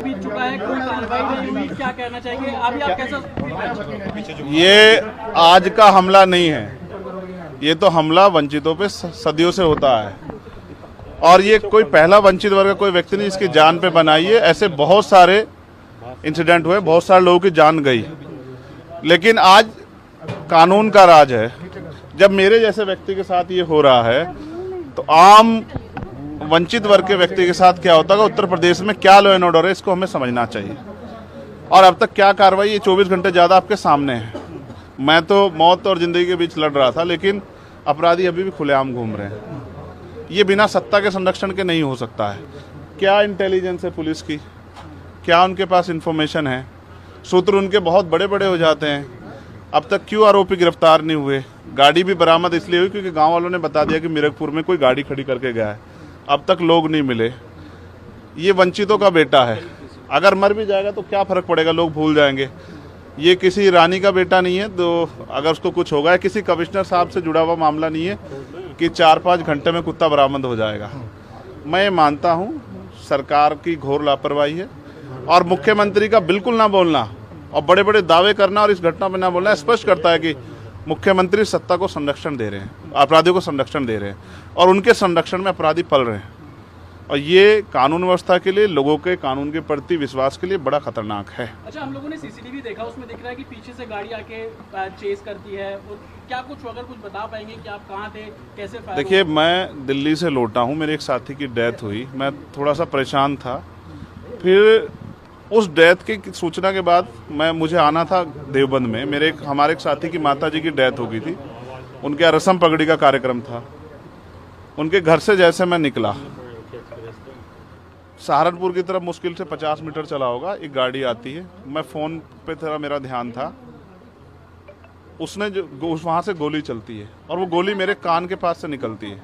बीत चुका है, कोई कार्रवाई नहीं हुई, क्या कहना चाहिए अभी आप कैसा? ये आज का हमला नहीं है, ये तो हमला वंचितों पे सदियों से होता है और ये कोई पहला वंचित वर्ग का कोई व्यक्ति नहीं इसकी जान पे बनाई है। ऐसे बहुत सारे इंसिडेंट हुए, बहुत सारे लोगों की जान गई, लेकिन आज कानून का राज है। जब मेरे जैसे व्यक्ति के साथ ये हो रहा है तो आम वंचित वर्ग के व्यक्ति के साथ क्या होता है, उत्तर प्रदेश में क्या लॉ एंड ऑर्डर है, इसको हमें समझना चाहिए। और अब तक क्या कार्रवाई, ये 24 घंटे ज़्यादा आपके सामने है। मैं तो मौत और ज़िंदगी के बीच लड़ रहा था, लेकिन अपराधी अभी भी खुलेआम घूम रहे हैं। ये बिना सत्ता के संरक्षण के नहीं हो सकता है। क्या इंटेलिजेंस है पुलिस की, क्या उनके पास इंफॉर्मेशन है, सूत्र उनके बहुत बड़े बड़े हो जाते हैं। अब तक क्यों आरोपी गिरफ्तार नहीं हुए? गाड़ी भी बरामद इसलिए हुई क्योंकि गांव वालों ने बता दिया कि मीरकपुर में कोई गाड़ी खड़ी करके गया है। अब तक लोग नहीं मिले। ये वंचितों का बेटा है, अगर मर भी जाएगा तो क्या फर्क पड़ेगा, लोग भूल जाएंगे। ये किसी रानी का बेटा नहीं है तो अगर उसको कुछ होगा, किसी कमिश्नर साहब से जुड़ा हुआ मामला नहीं है कि 4-5 घंटे में कुत्ता बरामद हो जाएगा। मैं ये मानता हूँ सरकार की घोर लापरवाही है और मुख्यमंत्री का बिल्कुल ना बोलना और बड़े बड़े दावे करना और इस घटना में ना बोलना स्पष्ट करता है कि मुख्यमंत्री सत्ता को संरक्षण दे रहे हैं, अपराधियों को संरक्षण दे रहे हैं और उनके संरक्षण में अपराधी पल रहे हैं। और ये कानून व्यवस्था के लिए, लोगों के कानून के प्रति विश्वास के लिए बड़ा खतरनाक है। अच्छा, हम लोगों ने सीसीटीवी देखा, उसमें दिख रहा है कि पीछे से गाड़ी आके चेस करती है। और क्या कुछ अगर कुछ बता पाएंगे कि आप कहाँ थे, कैसे फायर? देखिए, मैं दिल्ली से लौटा हूँ, मेरे एक साथी की डेथ हुई, मैं थोड़ा सा परेशान था। फिर उस डेथ की सूचना के बाद मुझे आना था देवबंद में। हमारे एक साथी की माताजी की डेथ हो गई थी, उनके यहाँ रस्म पगड़ी का कार्यक्रम था। उनके घर से जैसे मैं निकला, सहारनपुर की तरफ मुश्किल से 50 मीटर चला होगा, एक गाड़ी आती है। मैं फ़ोन पे थोड़ा मेरा ध्यान था, उसने जो वहाँ से गोली चलती है और वो गोली मेरे कान के पास से निकलती है।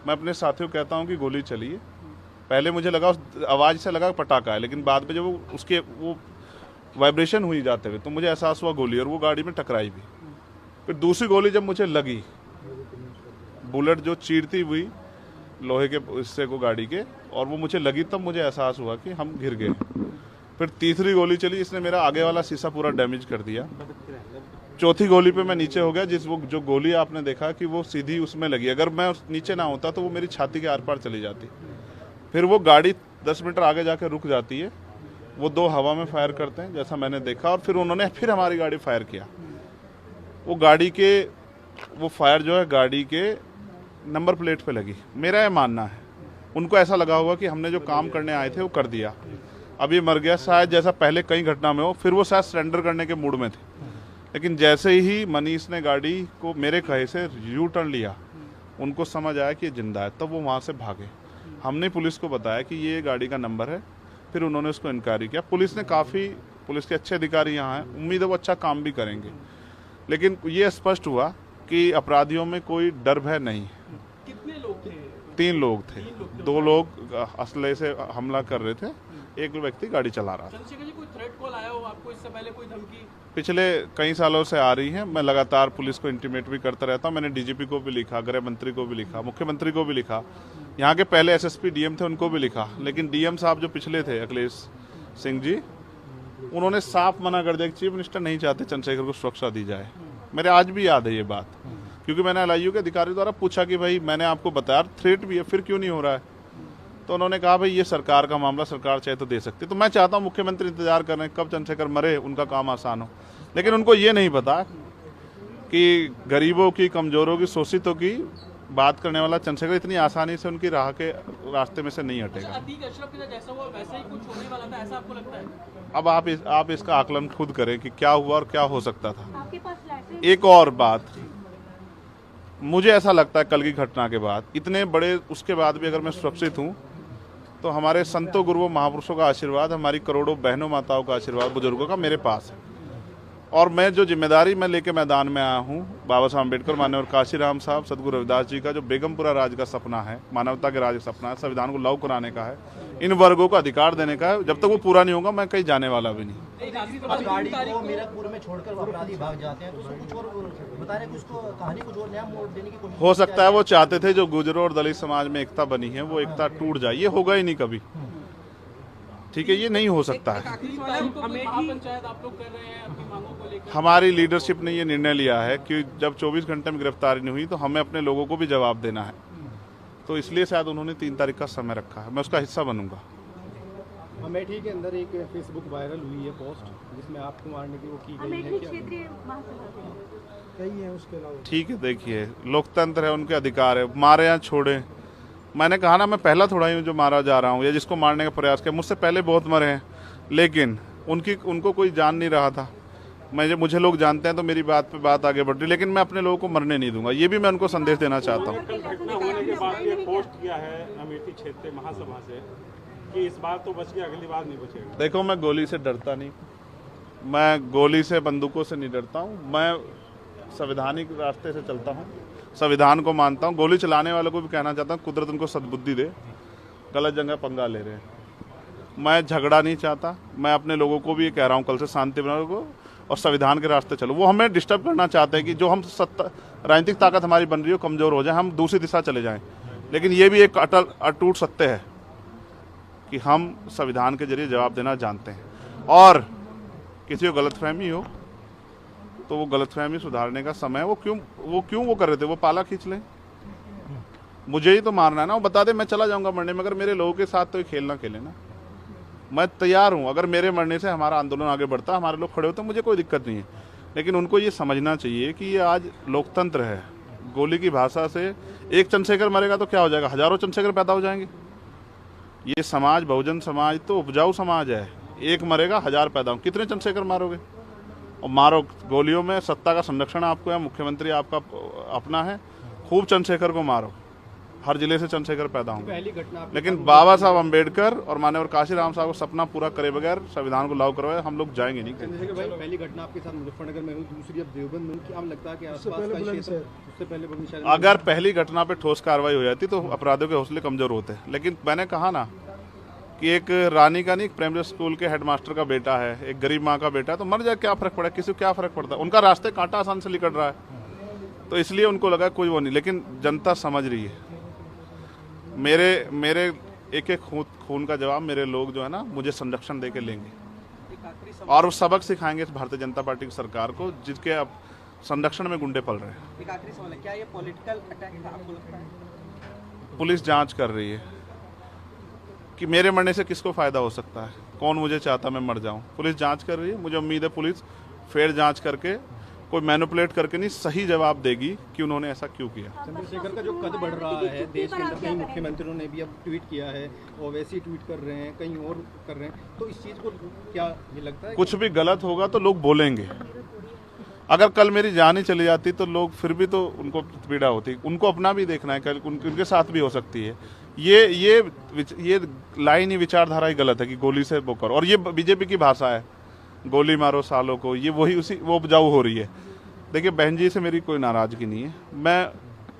मैं अपने साथियों को कहता हूँ कि गोली चली है। पहले मुझे लगा, उस आवाज़ से लगा पटाखा है, लेकिन बाद में जब वो वाइब्रेशन हुई जाते हुए तो मुझे एहसास हुआ गोली, और वो गाड़ी में टकराई भी। फिर दूसरी गोली जब मुझे लगी, बुलेट जो चीरती हुई लोहे के हिस्से को गाड़ी के, और वो मुझे लगी, तब मुझे एहसास हुआ कि हम घिर गए। फिर तीसरी गोली चली, इसने मेरा आगे वाला शीशा पूरा डैमेज कर दिया। चौथी गोली पे मैं नीचे हो गया, जो गोली आपने देखा कि वो सीधी उसमें लगी। अगर मैं नीचे ना होता तो वो मेरी छाती के आर पार चली जाती। फिर वो गाड़ी 10 मीटर आगे जाकर रुक जाती है। वो 2 हवा में फायर करते हैं जैसा मैंने देखा, और फिर उन्होंने फिर हमारी गाड़ी फायर किया। वो फायर जो है गाड़ी के नंबर प्लेट पे लगी। मेरा ये मानना है, उनको ऐसा लगा होगा कि हमने जो काम करने आए थे वो कर दिया, अब ये मर गया, शायद जैसा पहले कई घटना में हो। फिर वो शायद सरेंडर करने के मूड में थे, लेकिन जैसे ही मनीष ने गाड़ी को मेरे कहे से यू टर्न लिया, उनको समझ आया कि ये जिंदा है, तब वो वहाँ से भागे। हमने पुलिस को बताया कि ये गाड़ी का नंबर है, फिर उन्होंने उसको इंक्वायरी किया। पुलिस के अच्छे अधिकारी यहाँ हैं, उम्मीद है वो अच्छा काम भी करेंगे। लेकिन ये स्पष्ट हुआ कि अपराधियों में कोई डर भय नहीं। कितने लोग थे? 3 लोग थे। 2 लोग असले से हमला कर रहे थे, एक व्यक्ति गाड़ी चला रहा था। चंद्रशेखर जी, कोई थ्रेट कॉल आया हो आपको इससे पहले, कोई धमकी? पिछले कई सालों से आ रही है। मैं लगातार पुलिस को इंटीमेट भी करता रहता हूँ। मैंने डीजीपी को भी लिखा, गृह मंत्री को भी लिखा, मुख्यमंत्री को भी लिखा, यहाँ के पहले एसएसपी डीएम थे उनको भी लिखा। लेकिन डीएम साहब जो पिछले थे, अखिलेश सिंह जी, उन्होंने साफ मना कर दिया कि चीफ मिनिस्टर नहीं चाहते चंद्रशेखर को सुरक्षा दी जाए। मेरे आज भी याद है ये बात, क्योंकि मैंने एलआईयू के अधिकारी द्वारा पूछा कि भाई मैंने आपको बताया थ्रेट भी है, फिर क्यों नहीं हो रहा है? तो उन्होंने कहा भाई ये सरकार का मामला, सरकार चाहे तो दे सकती। तो मैं चाहता हूँ मुख्यमंत्री इंतजार कर रहे हैं कब चंद्रशेखर मरे, उनका काम आसान हो। लेकिन उनको ये नहीं पता कि गरीबों की, कमजोरों की, शोषितों की बात करने वाला चंद्रशेखर इतनी आसानी से उनकी रास्ते में से नहीं हटेगा। अतीक अशरफ के साथ जैसा हुआ वैसा ही कुछ होने वाला था, ऐसा आपको लगता है? अब आप इसका आकलन खुद करें कि क्या हुआ और क्या हो सकता था। एक और बात, मुझे ऐसा लगता है कल की घटना के बाद, इतने बड़े उसके बाद भी अगर मैं सुरक्षित हूँ तो हमारे संतों, गुरुओं, महापुरुषों का आशीर्वाद, हमारी करोड़ों बहनों माताओं का आशीर्वाद, बुजुर्गों का मेरे पास है। और मैं जो जिम्मेदारी लेके मैदान में आया हूँ, बाबा साहब अम्बेडकर, माननीय काशीराम साहब, सदगुरु रविदास जी का जो बेगमपुरा राज का सपना है, मानवता के राज का सपना है, संविधान को लागू कराने का है, इन वर्गों को अधिकार देने का है, जब तक वो पूरा नहीं होगा मैं कहीं जाने वाला भी नहीं। गाड़ी को मीरकपुर में छोड़कर अपराधी भाग जाते हैं, तो उसको कुछ और बता रहे, कुछ को कहानी कुछ और नया मोड़ देने की कोशिश हो सकता है वो चाहते थे जो गुर्जरों और दलित समाज में एकता बनी है वो एकता टूट जाए। ये होगा ही नहीं कभी। ठीक है, ये नहीं हो सकता है। पंचायत आप लोग कर रहे हैं अपनी मांगों को लेकर। हमारी लीडरशिप ने ये निर्णय लिया है कि जब 24 घंटे में गिरफ्तारी नहीं हुई तो हमें अपने लोगों को भी जवाब देना है, तो इसलिए शायद उन्होंने 3 तारीख का समय रखा है। मैं उसका हिस्सा बनूंगा। अमेठी के अंदर एक फेसबुक वायरल हुई है पोस्ट जिसमें आपको मारने की वो की गई है, क्षेत्रीय महासभा कई है उसके अलावा। ठीक है, देखिए लोकतंत्र है, उनके अधिकार है, मारे या छोड़े। मैंने कहा ना, मैं पहला थोड़ा ही हूँ जो मारा जा रहा हूँ या जिसको मारने का प्रयास किया। मुझसे पहले बहुत मरे हैं, लेकिन उनको कोई जान नहीं रहा था। मुझे लोग जानते हैं तो मेरी बात पे बात आगे बढ़ रही, लेकिन मैं अपने लोगों को मरने नहीं दूंगा। ये भी मैं उनको संदेश देना चाहता हूँ। घटना होने के बाद ये पोस्ट किया है अमेठी क्षेत्रीय महासभा से कि इस बार तो बच गया, अगली बार नहीं बचेगा। देखो, मैं गोली से डरता नहीं, मैं गोली से बंदूकों से नहीं डरता हूँ। मैं संवैधानिक रास्ते से चलता हूँ, संविधान को मानता हूँ। गोली चलाने वालों को भी कहना चाहता हूँ, कुदरत उनको सद्बुद्धि दे, गलत जगह पंगा ले रहे हैं। मैं झगड़ा नहीं चाहता, मैं अपने लोगों को भी ये कह रहा हूँ कल से शांति बनाओ को और संविधान के रास्ते चलो। वो हमें डिस्टर्ब करना चाहते हैं कि जो हम राजनीतिक ताकत हमारी बन रही हो कमजोर हो जाए, हम दूसरी दिशा चले जाएं। लेकिन ये भी एक अटूट सत्य है कि हम संविधान के जरिए जवाब देना जानते हैं, और किसी को गलतफहमी हो तो वो गलतफहमी सुधारने का समय। वो क्यों वो कर रहे थे, वो पाला खींच लें। मुझे ही तो मारना है ना, वो बता दे मैं चला जाऊंगा मरने में, अगर मेरे लोगों के साथ तो ये खेल ना खेले ना। मैं तैयार हूँ, अगर मेरे मरने से हमारा आंदोलन आगे बढ़ता, हमारे लोग खड़े होते, मुझे कोई दिक्कत नहीं है। लेकिन उनको ये समझना चाहिए कि ये आज लोकतंत्र है। गोली की भाषा से एक चंद्रशेखर मरेगा तो क्या हो जाएगा, हजारों चंद्रशेखर पैदा हो जाएंगे। ये समाज, बहुजन समाज तो उपजाऊ समाज है। एक मरेगा, 1000 पैदा हो, कितने चंद्रशेखर मारोगे? और मारो गोलियों में। सत्ता का संरक्षण आपको है, मुख्यमंत्री आपका अपना है, खूब चंद्रशेखर को मारो। हर जिले से चंद्रशेखर पैदा होंगे। पहली घटना लेकिन बाबा साहब अम्बेडकर और माननीय काशीराम साहब को सपना पूरा करे बगैर संविधान को लागू करवाए हम लोग जाएंगे नहीं। चंद्रशेखर भाई, पहली घटना आपके साथ मुजफ्फरनगर में हुई, दूसरी अब देवबंद में। क्या लगता है कि आसपास का क्षेत्र उससे पहले बुलंदशहर में? अगर पहली घटना पे ठोस कार्रवाई हो जाती तो अपराधियों के हौसले कमजोर होते। लेकिन मैंने कहा ना कि एक रानी का नहीं, एक प्राइमरी स्कूल के हेडमास्टर का बेटा है, एक गरीब माँ का बेटा है, तो मर जाए क्या फर्क पड़ा, किसी को क्या फर्क पड़ता है? उनका रास्ते कांटा आसान से निकल रहा है, तो इसलिए उनको लगा कोई वो नहीं। लेकिन जनता समझ रही है। मेरे एक एक खून का जवाब मेरे लोग जो है ना मुझे संरक्षण दे के लेंगे, और वो सबक सिखाएंगे इस भारतीय जनता पार्टी की सरकार को, जिसके अब संरक्षण में गुंडे पल रहे हैं। एक आखिरी सवाल है, क्या ये पॉलिटिकल अटैक था आपको लगता है? पुलिस जांच कर रही है कि मेरे मरने से किसको फायदा हो सकता है, कौन मुझे चाहता मैं मर जाऊं। पुलिस जांच कर रही है, मुझे उम्मीद है पुलिस फेयर जांच करके, कोई मैनिपुलेट करके नहीं, सही जवाब देगी कि उन्होंने ऐसा क्यों किया। चंद्रशेखर का जो कद बढ़ रहा है देश के अंदर, कई मुख्यमंत्रियों ने भी अब ट्वीट किया है, ओवैसी ट्वीट कर रहे हैं, कहीं और कर रहे हैं, तो इस चीज़ को क्या ये लगता है? कुछ भी गलत होगा तो लोग बोलेंगे। अगर कल मेरी जान ही चली जाती तो लोग फिर भी तो उनको पीड़ा होती। उनको अपना भी देखना है, कल उनके साथ भी हो सकती है। ये लाइन ही, विचारधारा ही गलत है कि गोली से वो करो, और ये बीजेपी की भाषा है, गोली मारो सालों को। ये वो उपजाऊ हो रही है। देखिए, बहन जी से मेरी कोई नाराजगी नहीं है।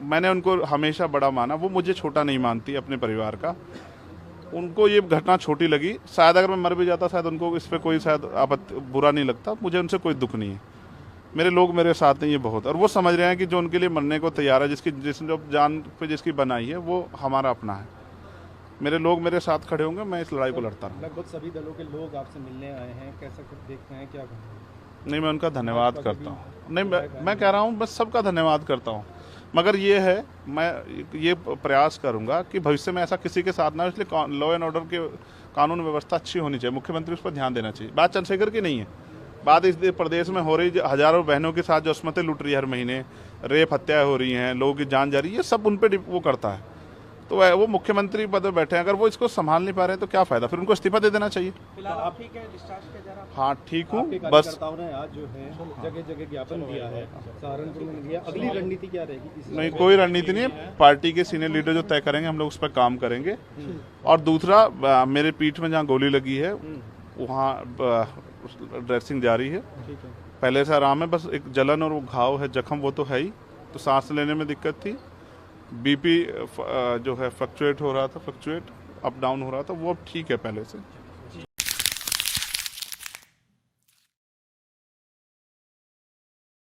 मैंने उनको हमेशा बड़ा माना, वो मुझे छोटा नहीं मानती अपने परिवार का। उनको ये घटना छोटी लगी, शायद अगर मैं मर भी जाता शायद उनको इस पर कोई शायद बुरा नहीं लगता। मुझे उनसे कोई दुख नहीं है। मेरे लोग मेरे साथ हैं, ये बहुत, और वो समझ रहे हैं कि जो उनके लिए मरने को तैयार है, जिसने जो जान पे जिसकी बनाई है, वो हमारा अपना है। मेरे लोग मेरे साथ खड़े होंगे, मैं इस लड़ाई को लड़ता रहूँगा। लगभग सभी दलों के लोग आपसे मिलने आए हैं, कैसा कुछ देखते हैं, क्या नहीं, मैं उनका धन्यवाद करता हूँ। नहीं, मैं कह रहा हूँ बस सबका धन्यवाद करता हूँ, मगर ये है, मैं ये प्रयास करूँगा कि भविष्य में ऐसा किसी के साथ ना हो। इसलिए लॉ एंड ऑर्डर के कानून व्यवस्था अच्छी होनी चाहिए, मुख्यमंत्री उस पर ध्यान देना चाहिए। बात चंद्रशेखर की नहीं है, बात इस प्रदेश में हो रही हजारों बहनों के साथ जो असमतें लूट रही है, हर महीने रेप हत्याएं हो रही हैं, लोगों की जान जा रही है, ये सब उन पर वो करता है। तो वो मुख्यमंत्री पद पर बैठे हैं, अगर वो इसको संभाल नहीं पा रहे हैं तो क्या फायदा, फिर उनको इस्तीफा दे देना चाहिए। फिलहाल आप ठीक है, डिस्चार्ज किया जा रहा है? हाँ, ठीक हूँ। बस कार्यकर्ताओं ने आज जो है जगह जगह ज्ञापन दिया है, सहारनपुर में दिया, अगली रणनीति क्या रहेगी? नहीं, कोई रणनीति नहीं है। पार्टी के सीनियर लीडर जो तय करेंगे, हम लोग उस पर काम करेंगे। और दूसरा, मेरे पीठ में जहाँ गोली लगी है वहाँ ड्रेसिंग जारी है, पहले से आराम है। बस एक जलन और वो घाव है, जख्म वो तो है ही, तो सांस लेने में दिक्कत थी। बीपी जो है फ्लक्चुएट हो रहा था, अप डाउन हो रहा था, वो अब ठीक है पहले से।